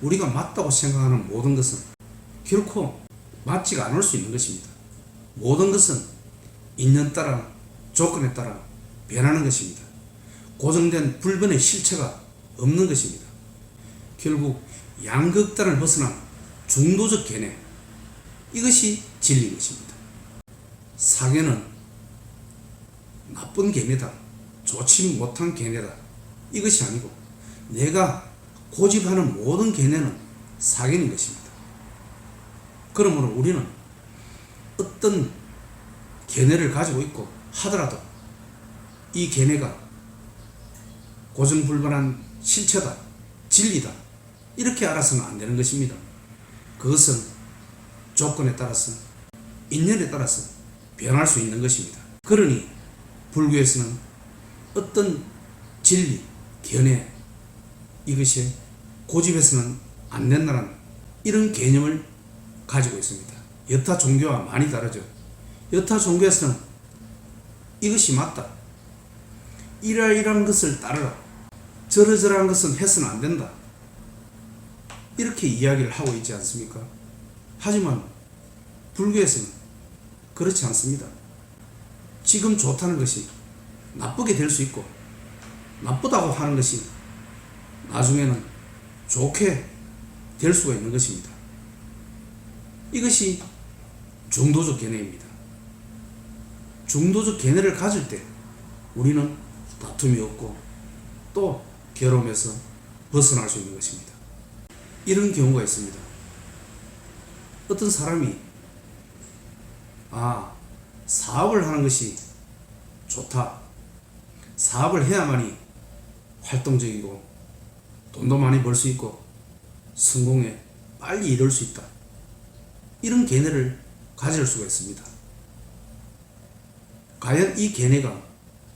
우리가 맞다고 생각하는 모든 것은 결코 맞지가 않을 수 있는 것입니다. 모든 것은 인연 따라 조건에 따라 변하는 것입니다. 고정된 불변의 실체가 없는 것입니다. 결국 양극단을 벗어난 중도적 견해, 이것이 진리인 것입니다. 사견은 나쁜 견해다, 좋지 못한 견해다, 이것이 아니고 내가 고집하는 모든 견해는 사견인 것입니다. 그러므로 우리는 어떤 견해를 가지고 있고 하더라도 이 견해가 고정불변한 실체다, 진리다, 이렇게 알아서는 안 되는 것입니다. 그것은 조건에 따라서, 인연에 따라서 변할 수 있는 것입니다. 그러니 불교에서는 어떤 진리, 견해, 이것이 고집해서는 안 된다는 이런 개념을 가지고 있습니다. 여타 종교와 많이 다르죠. 여타 종교에서는 이것이 맞다, 이러이러한 것을 따르라, 저러저러한 것은 해서는 안 된다, 이렇게 이야기를 하고 있지 않습니까? 하지만 불교에서는 그렇지 않습니다. 지금 좋다는 것이 나쁘게 될 수 있고, 나쁘다고 하는 것이 나중에는 좋게 될 수가 있는 것입니다. 이것이 중도적 견해입니다. 중도적 견해를 가질 때 우리는 다툼이 없고 또 괴로움에서 벗어날 수 있는 것입니다. 이런 경우가 있습니다. 어떤 사람이 사업을 하는 것이 좋다, 사업을 해야만이 활동적이고 돈도 많이 벌 수 있고 성공에 빨리 이룰 수 있다, 이런 견해를 가질 수가 있습니다. 과연 이 견해가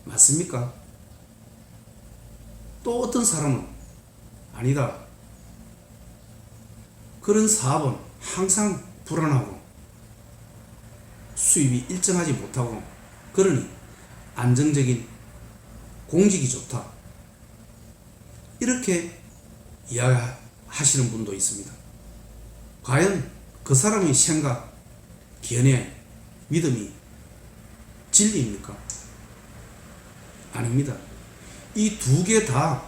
맞습니까? 또 어떤 사람은 아니다, 그런 사업은 항상 불안하고 수입이 일정하지 못하고 그러니 안정적인 공직이 좋다, 이렇게 이야기하시는 분도 있습니다. 과연 그 사람의 생각, 견해, 믿음이 진리입니까? 아닙니다. 이 두 개 다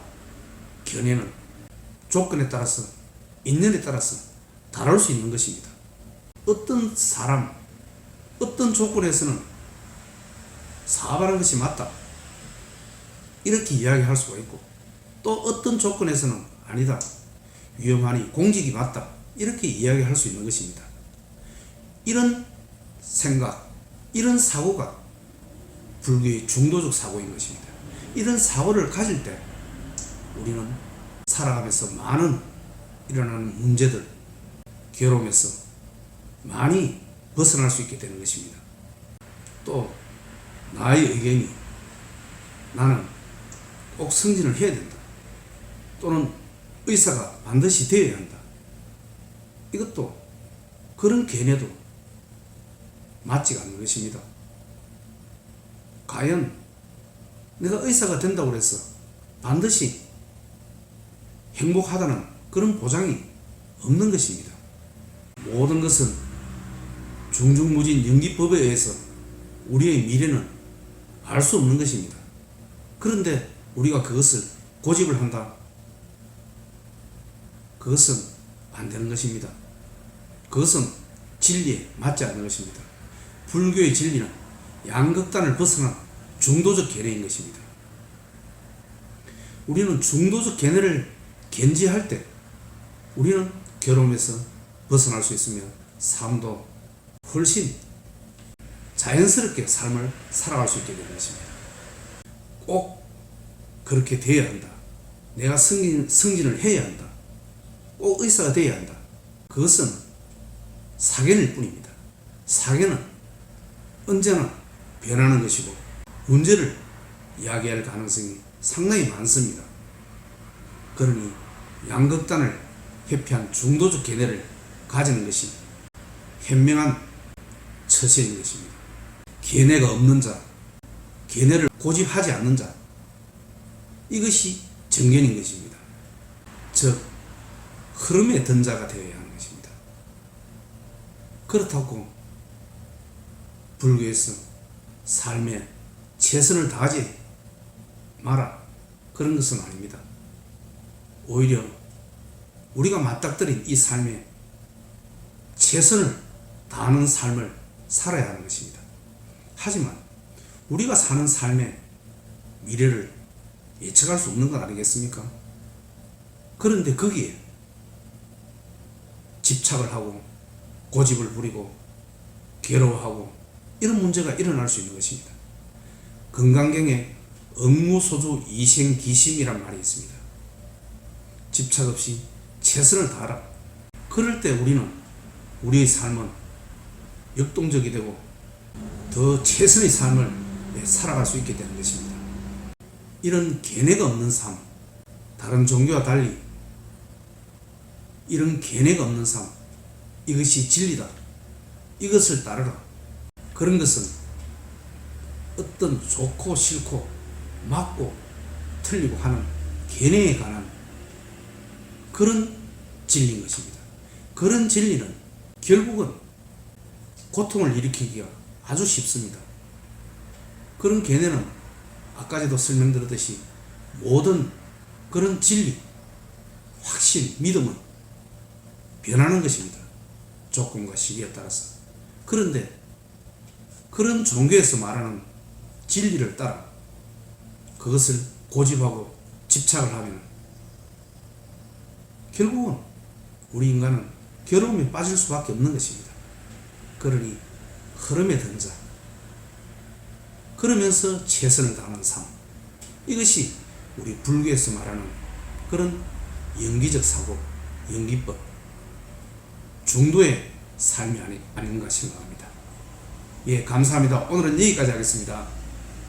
견해는 조건에 따라서, 인연에 따라서 다를 수 있는 것입니다. 어떤 사람, 어떤 조건에서는 사업하는 것이 맞다, 이렇게 이야기할 수가 있고, 또 어떤 조건에서는 아니다, 위험하니 공직이 맞다, 이렇게 이야기할 수 있는 것입니다. 이런 생각, 이런 사고가 불교의 중도적 사고인 것입니다. 이런 사고를 가질 때 우리는 살아가면서 많은 일어나는 문제들, 괴로움에서 많이 벗어날 수 있게 되는 것입니다. 또 나의 의견이 나는 꼭 승진을 해야 된다, 또는 의사가 반드시 되어야 한다, 이것도 그런 견해도 맞지가 않는 것입니다. 과연 내가 의사가 된다고 해서 반드시 행복하다는 그런 보장이 없는 것입니다. 모든 것은 중중무진 연기법에 의해서 우리의 미래는 알 수 없는 것입니다. 그런데 우리가 그것을 고집을 한다, 그것은 안 되는 것입니다. 그것은 진리에 맞지 않는 것입니다. 불교의 진리는 양극단을 벗어난 중도적 견해인 것입니다. 우리는 중도적 견해를 견지할 때 우리는 괴로움에서 벗어날 수 있으며 삶도 훨씬 자연스럽게 삶을 살아갈 수 있게 되는 것입니다. 꼭 그렇게 되어야 한다, 내가 승진을 해야 한다, 꼭 의사가 되어야 한다, 그것은 사견일 뿐입니다. 사견은 언제나 변하는 것이고 문제를 이야기할 가능성이 상당히 많습니다. 그러니 양극단을 회피한 중도적 견해를 가지는 것이 현명한 처세인 것입니다. 견해가 없는 자, 견해를 고집하지 않는 자, 이것이 정견인 것입니다. 즉 흐름의 던자가 되어야 하는 것입니다. 그렇다고 불교에서 삶에 최선을 다하지 마라 그런 것은 아닙니다. 오히려 우리가 맞닥뜨린 이 삶에 최선을 다하는 삶을 살아야 하는 것입니다. 하지만 우리가 사는 삶의 미래를 예측할 수 없는 것 아니겠습니까? 그런데 거기에 집착을 하고 고집을 부리고 괴로워하고 이런 문제가 일어날 수 있는 것입니다. 건강경에 억무소주 이생기심이란 말이 있습니다. 집착 없이 최선을 다하라. 그럴 때 우리는 우리의 삶은 역동적이 되고 더 최선의 삶을 살아갈 수 있게 되는 것입니다. 이런 계뇌가 없는 삶, 다른 종교와 달리 이런 계뇌가 없는 삶, 이것이 진리다. 이것을 따르라. 그런 것은 어떤 좋고 싫고 맞고 틀리고 하는 계뇌에 관한 그런 진리인 것입니다. 그런 진리는 결국은 고통을 일으키기가 아주 쉽습니다. 그런 계뇌는 아까도 설명드렸듯이 모든 그런 진리, 확신, 믿음은 변하는 것입니다. 조건과 시기에 따라서. 그런데 그런 종교에서 말하는 진리를 따라 그것을 고집하고 집착을 하면 결국은 우리 인간은 괴로움에 빠질 수밖에 없는 것입니다. 그러니 흐름에 던져 그러면서 최선을 다하는 삶, 이것이 우리 불교에서 말하는 그런 영기적 사고, 영기법, 중도의 삶이 아닌가 생각합니다. 예, 감사합니다. 오늘은 여기까지 하겠습니다.